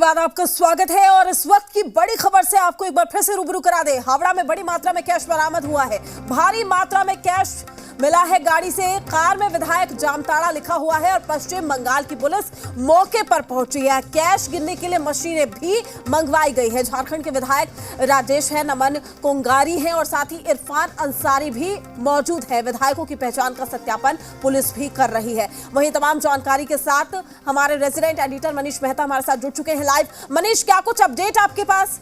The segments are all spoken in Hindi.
बाद आपका स्वागत है और इस वक्त की बड़ी खबर से आपको एक बार फिर से रूबरू करा दे। हावड़ा में बड़ी मात्रा में कैश बरामद हुआ है। भारी मात्रा में कैश मिला है गाड़ी से। कार में विधायक जामताड़ा लिखा हुआ है और पश्चिम बंगाल की पुलिस मौके पर पहुंची है। कैश गिनने के लिए मशीनें भी मंगवाई गई है। झारखंड के विधायक राजेश है, नमन कोंगारी हैं और साथ ही इरफान अंसारी भी मौजूद है। विधायकों की पहचान का सत्यापन पुलिस भी कर रही है। वहीं तमाम जानकारी के साथ हमारे रेजिडेंट एडिटर मनीष मेहता हमारे साथ जुड़ चुके हैं लाइव। मनीष, क्या कुछ अपडेट आपके पास?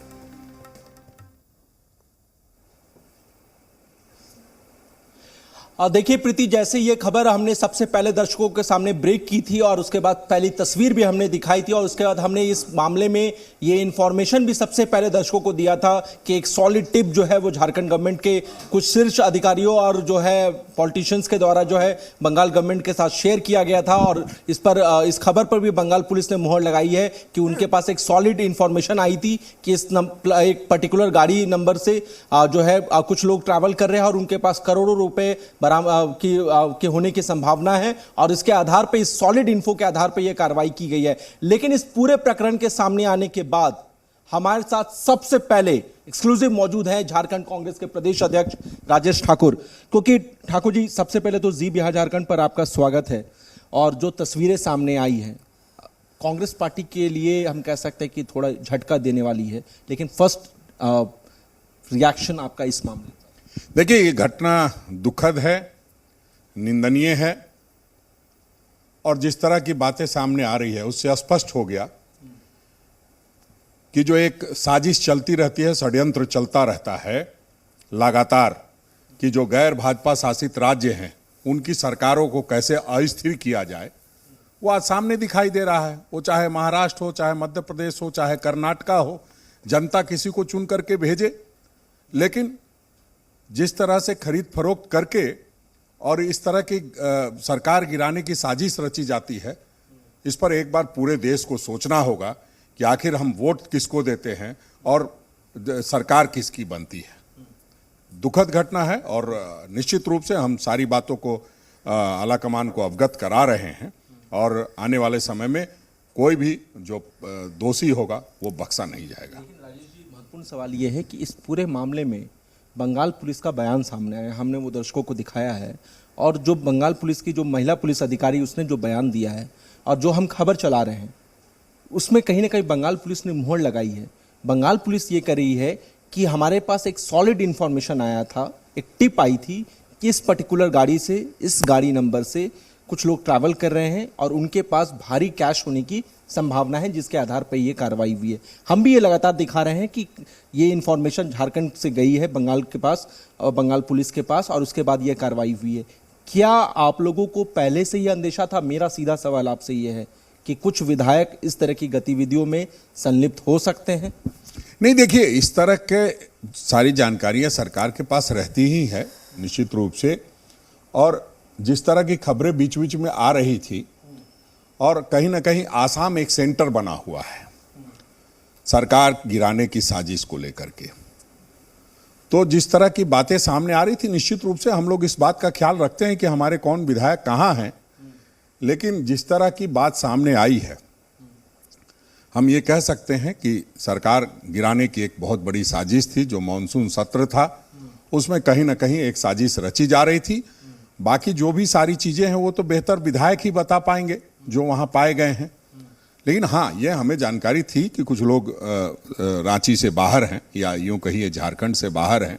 देखिए प्रीति, जैसे ये खबर हमने सबसे पहले दर्शकों के सामने ब्रेक की थी और उसके बाद पहली तस्वीर भी हमने दिखाई थी और उसके बाद हमने इस मामले में ये इन्फॉर्मेशन भी सबसे पहले दर्शकों को दिया था कि एक सॉलिड टिप जो है वो झारखंड गवर्नमेंट के कुछ शीर्ष अधिकारियों और जो है पॉलिटिशियंस के द्वारा जो है बंगाल गवर्नमेंट के साथ शेयर किया गया था। और इस खबर पर भी बंगाल पुलिस ने मुहर लगाई है कि उनके पास एक सॉलिड इन्फॉर्मेशन आई थी कि इस एक पर्टिकुलर गाड़ी नंबर से जो है कुछ लोग ट्रैवल कर रहे हैं और उनके पास करोड़ों रुपए की होने की संभावना है और इसके आधार पे, इस सॉलिड इन्फो के आधार पे यह कार्रवाई की गई है। लेकिन इस पूरे प्रकरण के सामने आने के बाद हमारे साथ सबसे पहले एक्सक्लूसिव मौजूद है झारखंड कांग्रेस के प्रदेश अध्यक्ष राजेश ठाकुर। क्योंकि ठाकुर जी, सबसे पहले तो जी बिहार झारखंड पर आपका स्वागत है। और जो तस्वीरें सामने आई हैं कांग्रेस पार्टी के लिए हम कह सकते हैं कि थोड़ा झटका देने वाली है, लेकिन फर्स्ट रिएक्शन आपका इस मामले? देखिए, ये घटना दुखद है, निंदनीय है और जिस तरह की बातें सामने आ रही है उससे स्पष्ट हो गया कि जो एक साजिश चलती रहती है, षड्यंत्र चलता रहता है लगातार, कि जो गैर भाजपा शासित राज्य हैं उनकी सरकारों को कैसे अस्थिर किया जाए, वो आज सामने दिखाई दे रहा है। वो चाहे महाराष्ट्र हो, चाहे मध्य प्रदेश हो, चाहे कर्नाटका हो, जनता किसी को चुन करके भेजे, लेकिन जिस तरह से खरीद फरोख्त करके और इस तरह की सरकार गिराने की साजिश रची जाती है, इस पर एक बार पूरे देश को सोचना होगा कि आखिर हम वोट किसको देते हैं और सरकार किसकी बनती है। दुखद घटना है और निश्चित रूप से हम सारी बातों को आलाकमान को अवगत करा रहे हैं और आने वाले समय में कोई भी जो दोषी होगा वो बख्शा नहीं जाएगा। लेकिन राजेश जी, महत्वपूर्ण सवाल ये है कि इस पूरे मामले में बंगाल पुलिस का बयान सामने आया, हमने वो दर्शकों को दिखाया है। और जो बंगाल पुलिस की जो महिला पुलिस अधिकारी उसने जो बयान दिया है और जो हम खबर चला रहे हैं उसमें कहीं ना कहीं बंगाल पुलिस ने मुहर लगाई है। बंगाल पुलिस ये कर रही है कि हमारे पास एक सॉलिड इन्फॉर्मेशन आया था, एक टिप आई थी कि इस पर्टिकुलर गाड़ी से, इस गाड़ी नंबर से कुछ लोग ट्रैवल कर रहे हैं और उनके पास भारी कैश होने की संभावना है, जिसके आधार पर ये कार्रवाई हुई है। हम भी ये लगातार दिखा रहे हैं कि ये इन्फॉर्मेशन झारखंड से गई है बंगाल के पास और बंगाल पुलिस के पास और उसके बाद ये कार्रवाई हुई है। क्या आप लोगों को पहले से ही अंदेशा था? मेरा सीधा सवाल आपसे ये है कि कुछ विधायक इस तरह की गतिविधियों में संलिप्त हो सकते हैं? नहीं, देखिए, इस तरह के सारी जानकारियां सरकार के पास रहती ही है निश्चित रूप से। और जिस तरह की खबरें बीच बीच में आ रही थी और कहीं ना कहीं आसाम एक सेंटर बना हुआ है सरकार गिराने की साजिश को लेकर के, तो जिस तरह की बातें सामने आ रही थी निश्चित रूप से हम लोग इस बात का ख्याल रखते हैं कि हमारे कौन विधायक कहाँ हैं। लेकिन जिस तरह की बात सामने आई है, हम ये कह सकते हैं कि सरकार गिराने की एक बहुत बड़ी साजिश थी। जो मॉनसून सत्र था उसमें कहीं ना कहीं एक साजिश रची जा रही थी। बाकी जो भी सारी चीजें हैं वो तो बेहतर विधायक ही बता पाएंगे जो वहां पाए गए हैं। लेकिन हाँ, ये हमें जानकारी थी कि कुछ लोग रांची से बाहर हैं या यूं कहिए झारखंड से बाहर हैं,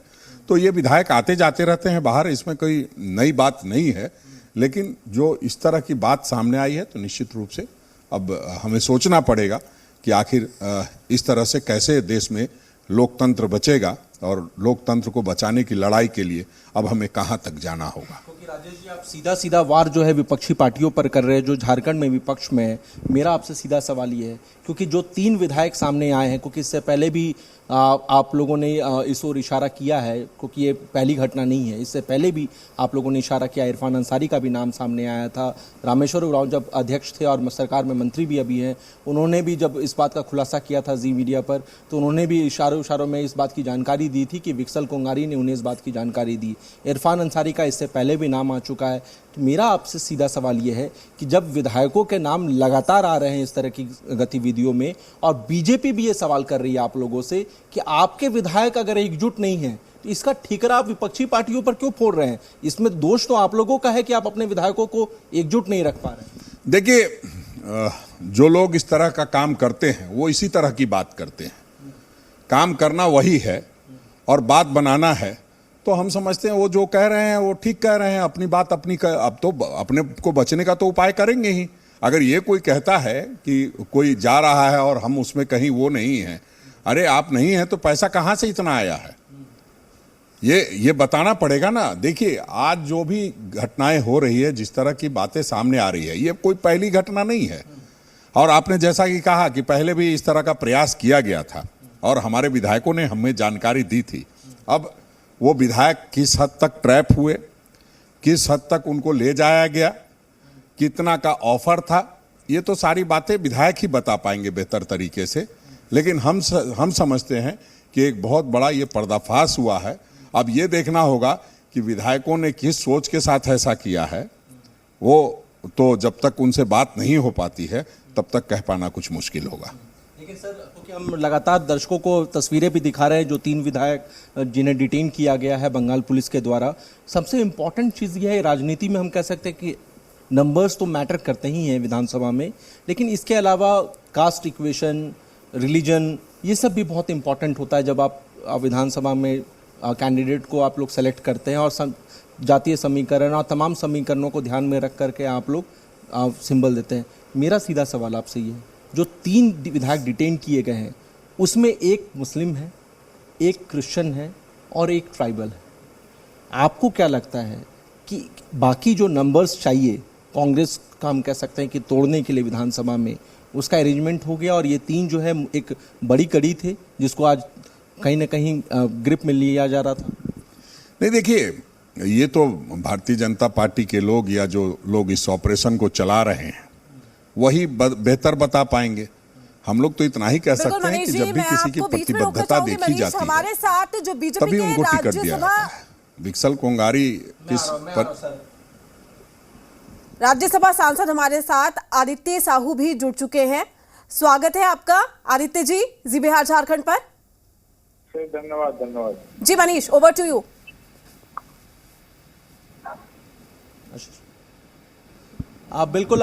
तो ये विधायक आते जाते रहते हैं बाहर, इसमें कोई नई बात नहीं है। लेकिन जो इस तरह की बात सामने आई है तो निश्चित रूप से अब हमें सोचना पड़ेगा कि आखिर इस तरह से कैसे देश में लोकतंत्र बचेगा और लोकतंत्र को बचाने की लड़ाई के लिए अब हमें कहां तक जाना होगा। क्योंकि राजेश जी, आप सीधा सीधा वार जो है विपक्षी पार्टियों पर कर रहे हैं जो झारखंड में विपक्ष में है। मेरा आपसे सीधा सवाल ये है, क्योंकि जो 3 विधायक सामने आए हैं, क्योंकि इससे पहले भी आप लोगों ने इस ओर इशारा किया है, क्योंकि ये पहली घटना नहीं है, इससे पहले भी आप लोगों ने इशारा किया। इरफान अंसारी का भी नाम सामने आया था। रामेश्वर उरांव जब अध्यक्ष थे और सरकार में मंत्री भी अभी हैं, उन्होंने भी जब इस बात का खुलासा किया था जी मीडिया पर, तो उन्होंने भी इशारों में इस बात की जानकारी दी थी कि विक्सल कोंगारी ने उन्हें इस बात की जानकारी दी। इरफान अंसारी का इससे पहले भी नाम आ चुका है। तो मेरा आपसे सीधा सवाल ये है कि जब विधायकों के नाम लगातार आ रहे हैं इस तरह की गतिविधियों में, और बीजेपी भी ये सवाल कर रही है आप लोगों से कि आपके विधायक अगर एकजुट नहीं है तो इसका ठीकरा आप विपक्षी पार्टियों पर क्यों फोड़ रहे हैं? इसमें दोष तो आप लोगों का है कि आप अपने विधायकों को एकजुट नहीं रख पा रहे हैं। देखिए, जो लोग इस तरह का काम करते हैं वो इसी तरह की बात करते हैं। काम करना वही है और बात बनाना है, तो हम समझते हैं वो जो कह रहे हैं वो ठीक कह रहे हैं। अपनी बात अब तो अपने को बचने का तो उपाय करेंगे ही। अगर ये कोई कहता है कि कोई जा रहा है और हम उसमें कहीं वो नहीं है, अरे आप नहीं है तो पैसा कहाँ से इतना आया है, ये बताना पड़ेगा ना। देखिए, आज जो भी घटनाएं हो रही है, जिस तरह की बातें सामने आ रही है, ये कोई पहली घटना नहीं है। और आपने जैसा कि कहा कि पहले भी इस तरह का प्रयास किया गया था और हमारे विधायकों ने हमें जानकारी दी थी। अब वो विधायक किस हद तक ट्रैप हुए, किस हद तक उनको ले जाया गया, कितना का ऑफर था, ये तो सारी बातें विधायक ही बता पाएंगे बेहतर तरीके से। लेकिन हम समझते हैं कि एक बहुत बड़ा ये पर्दाफाश हुआ है। अब ये देखना होगा कि विधायकों ने किस सोच के साथ ऐसा किया है। वो तो जब तक उनसे बात नहीं हो पाती है तब तक कह पाना कुछ मुश्किल होगा। लेकिन सर, क्योंकि हम लगातार दर्शकों को तस्वीरें भी दिखा रहे हैं जो 3 विधायक जिन्हें डिटेन किया गया है बंगाल पुलिस के द्वारा। सबसे इम्पोर्टेंट चीज़ यह है, राजनीति में हम कह सकते हैं कि नंबर्स तो मैटर करते ही हैं विधानसभा में, लेकिन इसके अलावा कास्ट इक्वेशन, रिलीजन, ये सब भी बहुत इंपॉर्टेंट होता है जब आप विधानसभा में कैंडिडेट को आप लोग सेलेक्ट करते हैं। और जातीय समीकरण और तमाम समीकरणों को ध्यान में रख करके आप लोग सिंबल देते हैं। मेरा सीधा सवाल आपसे ये है, जो 3 विधायक डिटेन किए गए हैं उसमें एक मुस्लिम है, एक क्रिश्चियन है और एक ट्राइबल है। आपको क्या लगता है कि बाकी जो नंबर्स चाहिए कांग्रेस का, हम कह सकते हैं कि तोड़ने के लिए विधानसभा में, उसका अरेंजमेंट हो गया और ये 3 जो है एक बड़ी कड़ी थे जिसको आज कहीं ना कहीं ग्रिप में लिया जा रहा था? नहीं, देखिए, ये तो भारतीय जनता पार्टी के लोग या जो लोग इस ऑपरेशन को चला रहे हैं वही बेहतर बता पाएंगे। हम लोग तो इतना ही कह सकते हैं कि जब भी किसी की प्रतिबद्धता देखी जाती है हमारे साथ जो बीजेपी तभी के उनको टिकट दिया जाता है। विक्सल कोंगारी राज्यसभा सांसद हमारे साथ आदित्य साहू भी जुड़ चुके हैं। स्वागत है आपका आदित्य जी, जी बिहार झारखंड पर। धन्यवाद जी मनीष, ओवर टू यू। आप बिल्कुल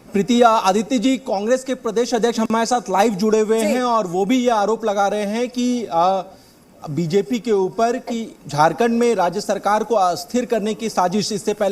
प्रीति, आदित्य जी, कांग्रेस के प्रदेश अध्यक्ष हमारे साथ लाइव जुड़े हुए हैं और वो भी ये आरोप लगा रहे हैं कि बीजेपी के ऊपर कि झारखंड में राज्य सरकार को अस्थिर करने की साजिश इससे पहले